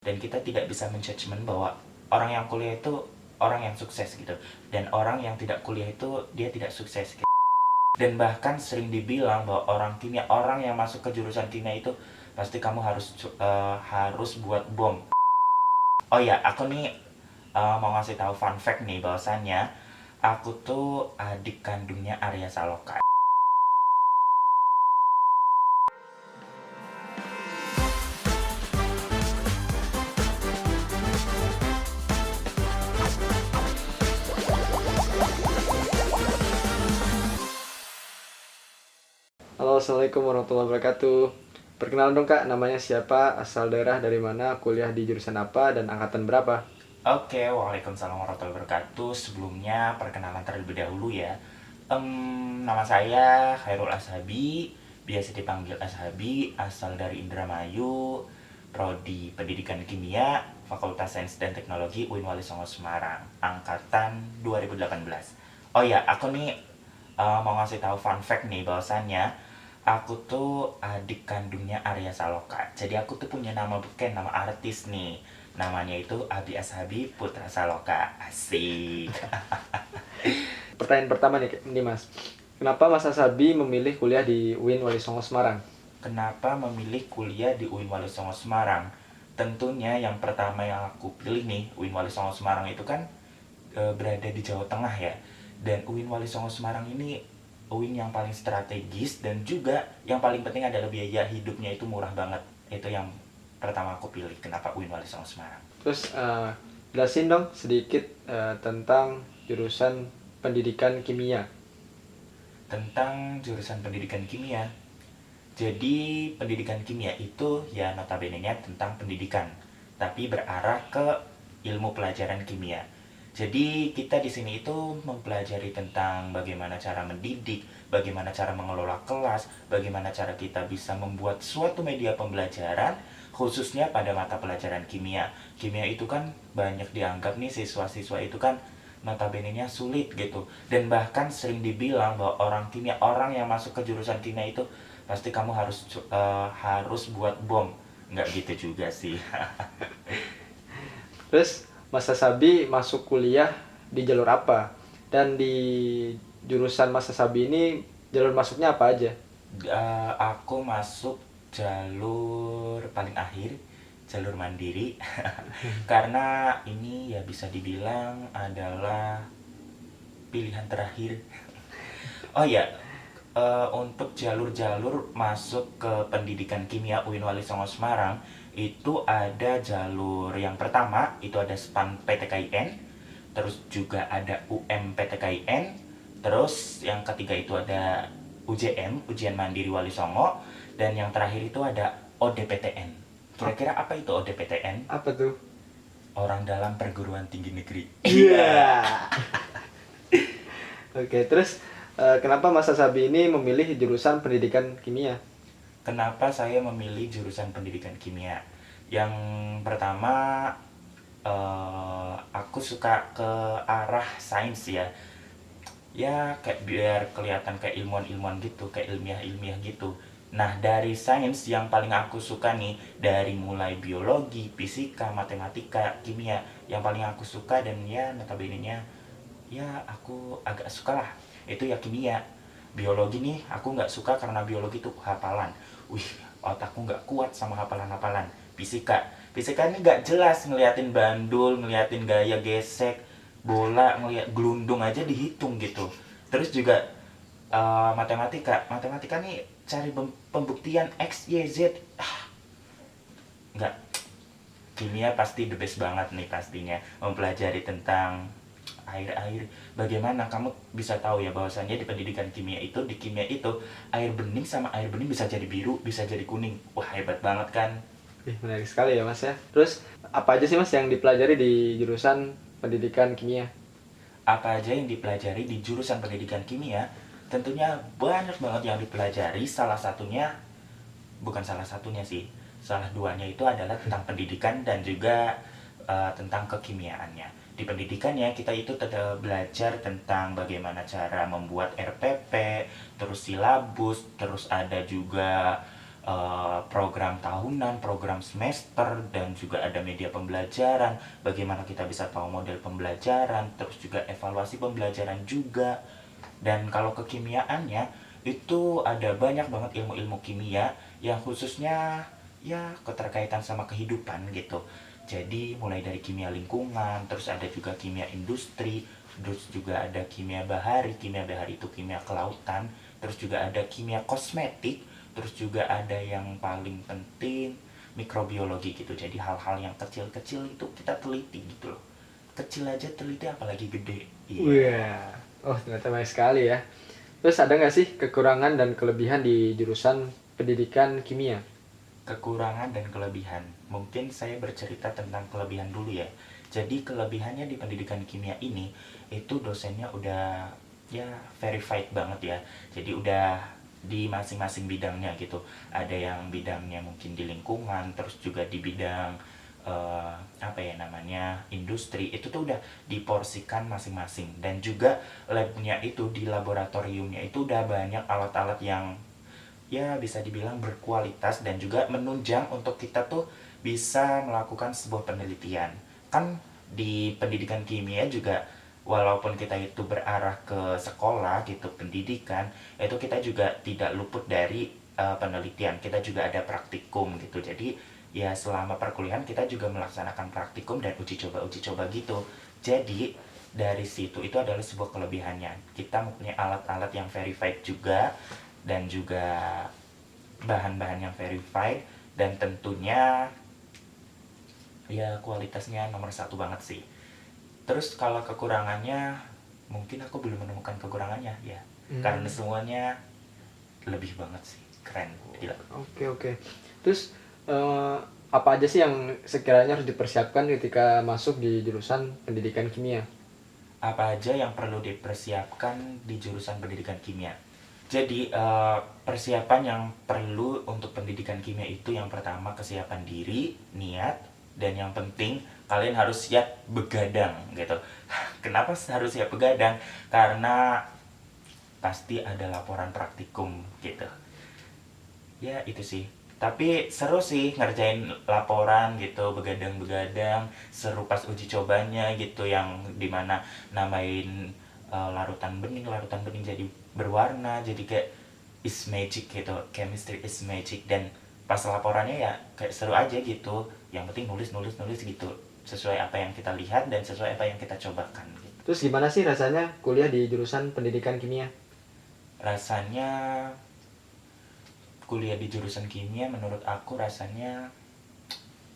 Dan kita tidak bisa menjudgment bahwa orang yang kuliah itu orang yang sukses gitu, dan orang yang tidak kuliah itu dia tidak sukses gitu. Dan bahkan sering dibilang bahwa orang kimia, orang yang masuk ke jurusan kimia itu pasti kamu harus buat bom. Oh ya, aku nih mau ngasih tahu fun fact nih, bahwasannya aku tuh adik kandungnya Arya Saloka. Halo, assalamualaikum warahmatullahi wabarakatuh. Perkenalan dong kak, namanya siapa, asal daerah dari mana, kuliah di jurusan apa, dan angkatan berapa? Oke, waalaikumsalam warahmatullahi wabarakatuh. Sebelumnya perkenalan terlebih dahulu ya. Nama saya Khairul Ashabi, biasa dipanggil Ashabi, asal dari Indramayu, Prodi Pendidikan Kimia, Fakultas Sains dan Teknologi UIN Wali Songo Semarang, angkatan 2018. Oh ya, aku nih mau ngasih tahu fun fact nih, bahwasannya aku tuh adik kandungnya Arya Saloka. Jadi aku tuh punya nama beken, nama artis nih. Namanya itu Abi Ashabi Putra Saloka. Asik. Pertanyaan pertama nih mas, kenapa Mas Asabi memilih kuliah di UIN Wali Songo Semarang? Kenapa memilih kuliah di UIN Wali Songo Semarang? Tentunya yang pertama yang aku pilih nih, UIN Wali Songo Semarang itu kan berada di Jawa Tengah ya. Dan UIN Wali Songo Semarang ini UIN yang paling strategis, dan juga yang paling penting adalah biaya hidupnya itu murah banget. Itu yang pertama aku pilih, kenapa UIN Wali Songo Semarang. Terus jelasin dong sedikit tentang jurusan pendidikan kimia. Tentang jurusan pendidikan kimia, jadi pendidikan kimia itu ya notabene-nya tentang pendidikan, tapi berarah ke ilmu pelajaran kimia. Jadi kita di sini itu mempelajari tentang bagaimana cara mendidik, bagaimana cara mengelola kelas, bagaimana cara kita bisa membuat suatu media pembelajaran, khususnya pada mata pelajaran kimia. Kimia itu kan banyak dianggap nih siswa-siswa itu kan notabene-nya sulit gitu. Dan bahkan sering dibilang bahwa orang kimia, orang yang masuk ke jurusan kimia itu pasti kamu harus buat bom. Nggak gitu juga sih. Terus Mas Asabi masuk kuliah di jalur apa? Dan di jurusan Mas Asabi ini jalur masuknya apa aja? Aku masuk jalur paling akhir, jalur mandiri. Karena ini ya bisa dibilang adalah pilihan terakhir. Oh ya, untuk jalur-jalur masuk ke pendidikan kimia UIN Wali Songo Semarang itu ada jalur yang pertama itu ada SPAN PTKIN, terus juga ada UM PTKIN, terus yang ketiga itu ada UJM, Ujian Mandiri Wali Songo, dan yang terakhir itu ada ODPTN. Kira-kira apa itu ODPTN? Apa tuh? Orang dalam Perguruan Tinggi Negeri. Iya. Oke, terus kenapa Mas Asabi ini memilih jurusan pendidikan kimia? Kenapa saya memilih jurusan pendidikan kimia? Yang pertama, aku suka ke arah sains ya. Ya kayak biar kelihatan kayak ilmuwan-ilmuwan gitu, kayak ilmiah-ilmiah gitu. Nah, dari sains yang paling aku suka nih, dari mulai biologi, fisika, matematika, kimia, yang paling aku suka dan ya notabene-nya ya aku agak suka lah, itu ya kimia. Biologi nih aku nggak suka karena biologi tuh hafalan. Wih, otakku nggak kuat sama hafalan-hafalan. Fisika ini nggak jelas, ngeliatin bandul, ngeliatin gaya gesek bola, ngeliat gelundung aja dihitung gitu. Terus juga matematika nih cari pembuktian x y z, nggak. Kimia pasti the best banget nih, pastinya mempelajari tentang air-air. Bagaimana kamu bisa tahu ya bahwasannya di pendidikan kimia itu, di kimia itu air bening sama air bening bisa jadi biru, bisa jadi kuning. Wah, hebat banget kan. Menarik sekali ya mas ya. Terus apa aja sih mas yang dipelajari di jurusan pendidikan kimia? Apa aja yang dipelajari di jurusan pendidikan kimia? Tentunya banyak banget yang dipelajari. Salah satunya, bukan salah satunya sih, salah duanya itu adalah tentang pendidikan dan juga tentang kekimiaannya. Di pendidikannya kita itu tetap belajar tentang bagaimana cara membuat RPP, terus silabus, terus ada juga program tahunan, program semester, dan juga ada media pembelajaran, bagaimana kita bisa tahu model pembelajaran, terus juga evaluasi pembelajaran juga. Dan kalau kekimiaannya itu ada banyak banget ilmu-ilmu kimia yang khususnya ya keterkaitan sama kehidupan gitu. Jadi mulai dari kimia lingkungan, terus ada juga kimia industri, terus juga ada kimia bahari itu kimia kelautan, terus juga ada kimia kosmetik, terus juga ada yang paling penting mikrobiologi gitu. Jadi hal-hal yang kecil-kecil itu kita teliti gitu loh. Kecil aja teliti apalagi gede. Iya. Wah, oh ternyata banyak sekali ya. Terus ada nggak sih kekurangan dan kelebihan di jurusan pendidikan kimia? Kekurangan dan kelebihan. Mungkin saya bercerita tentang kelebihan dulu ya. Jadi kelebihannya di pendidikan kimia ini itu dosennya udah ya verified banget ya. Jadi udah di masing-masing bidangnya gitu. Ada yang bidangnya mungkin di lingkungan, terus juga di bidang apa ya namanya industri, itu tuh udah diporsikan masing-masing. Dan juga labnya itu di laboratoriumnya itu udah banyak alat-alat yang ya bisa dibilang berkualitas dan juga menunjang untuk kita tuh bisa melakukan sebuah penelitian. Kan di pendidikan kimia juga walaupun kita itu berarah ke sekolah gitu pendidikan, itu kita juga tidak luput dari penelitian. Kita juga ada praktikum gitu. Jadi ya selama perkuliahan kita juga melaksanakan praktikum dan uji coba gitu. Jadi dari situ itu adalah sebuah kelebihannya. Kita mempunyai alat-alat yang verified juga dan juga bahan-bahan yang verified, dan tentunya ya kualitasnya nomor satu banget sih. Terus kalau kekurangannya mungkin aku belum menemukan kekurangannya ya, karena semuanya lebih banget sih, keren, gila. Oke oke. Terus apa aja sih yang sekiranya harus dipersiapkan ketika masuk di jurusan pendidikan kimia? Apa aja yang perlu dipersiapkan di jurusan pendidikan kimia? Jadi persiapan yang perlu untuk pendidikan kimia itu yang pertama kesiapan diri, niat, dan yang penting kalian harus siap begadang gitu. Kenapa harus siap begadang? Karena pasti ada laporan praktikum gitu. Ya itu sih, tapi seru sih ngerjain laporan gitu, begadang-begadang, seru pas uji cobanya gitu, yang dimana namain larutan bening jadi berwarna, jadi kayak is magic gitu, chemistry is magic. Dan pas laporannya ya kayak seru aja gitu, yang penting nulis nulis nulis gitu, sesuai apa yang kita lihat dan sesuai apa yang kita cobakan gitu. Terus gimana sih rasanya kuliah di jurusan pendidikan kimia? Rasanya kuliah di jurusan kimia menurut aku rasanya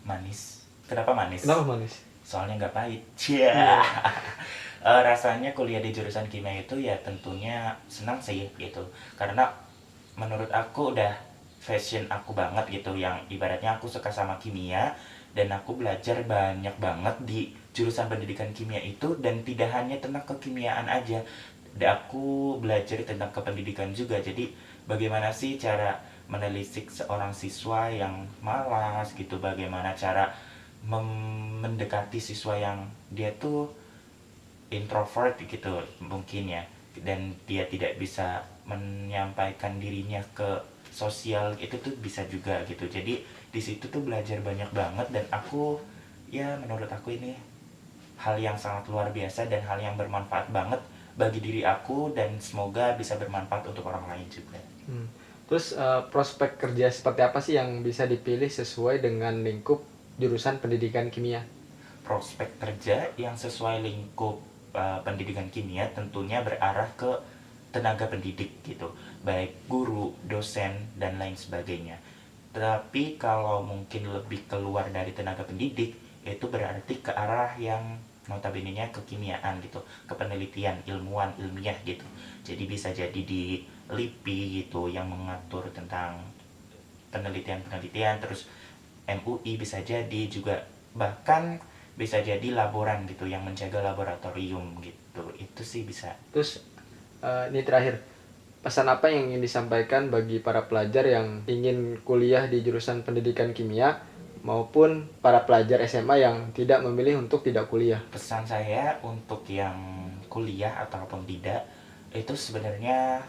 manis. Kenapa manis? Kenapa manis? Soalnya nggak pahit. Cia. Iya. Rasanya kuliah di jurusan kimia itu ya tentunya senang sih gitu. Karena menurut aku udah fashion aku banget gitu, yang ibaratnya aku suka sama kimia dan aku belajar banyak banget di jurusan pendidikan kimia itu, dan tidak hanya tentang kekimiaan aja. Dan aku belajar tentang kependidikan juga. Jadi bagaimana sih cara menelisik seorang siswa yang malas gitu, bagaimana cara mendekati siswa yang dia tuh introvert gitu mungkin ya, dan dia tidak bisa menyampaikan dirinya ke sosial, itu tuh bisa juga gitu. Jadi di situ tuh belajar banyak banget, dan aku ya menurut aku ini hal yang sangat luar biasa dan hal yang bermanfaat banget bagi diri aku, dan semoga bisa bermanfaat untuk orang lain juga. Hmm. Terus prospek kerja seperti apa sih yang bisa dipilih sesuai dengan lingkup jurusan pendidikan kimia? Prospek kerja yang sesuai lingkup pendidikan kimia tentunya berarah ke tenaga pendidik gitu, baik guru, dosen, dan lain sebagainya. Tapi kalau mungkin lebih keluar dari tenaga pendidik, itu berarti ke arah yang notabene-nya kekimiaan gitu, kepenelitian, ilmuwan, ilmiah gitu. Jadi bisa jadi di LIPI gitu yang mengatur tentang penelitian-penelitian, terus MUI bisa jadi juga, bahkan bisa jadi laboran gitu yang menjaga laboratorium gitu. Itu sih bisa. Terus ini terakhir, pesan apa yang ingin disampaikan bagi para pelajar yang ingin kuliah di jurusan pendidikan kimia maupun para pelajar SMA yang tidak memilih untuk tidak kuliah? Pesan saya untuk yang kuliah ataupun tidak, itu sebenarnya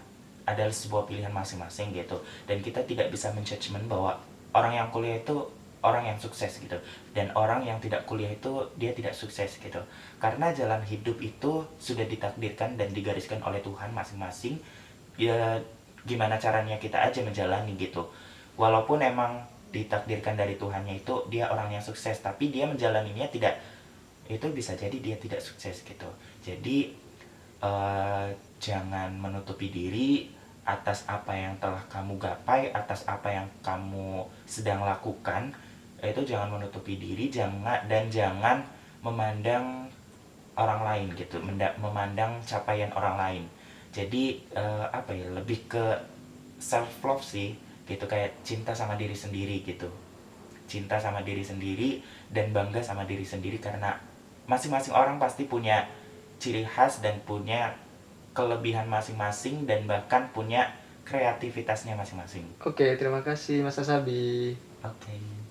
adalah sebuah pilihan masing-masing gitu, dan kita tidak bisa menjudgment bahwa orang yang kuliah itu orang yang sukses gitu, dan orang yang tidak kuliah itu dia tidak sukses gitu, karena jalan hidup itu sudah ditakdirkan dan digariskan oleh Tuhan masing-masing. Ya gimana caranya kita aja menjalani gitu, walaupun emang ditakdirkan dari Tuhannya itu dia orang yang sukses, tapi dia menjalaninya tidak, itu bisa jadi dia tidak sukses gitu. Jadi jangan menutupi diri atas apa yang telah kamu gapai, atas apa yang kamu sedang lakukan. Itu jangan menutupi diri, jangan memandang orang lain gitu, memandang capaian orang lain. Jadi apa ya, lebih ke self love sih gitu, kayak cinta sama diri sendiri gitu, cinta sama diri sendiri dan bangga sama diri sendiri, karena masing-masing orang pasti punya ciri khas dan punya kelebihan masing-masing, dan bahkan punya kreativitasnya masing-masing. Oke, terima kasih Mas Asabi. Oke.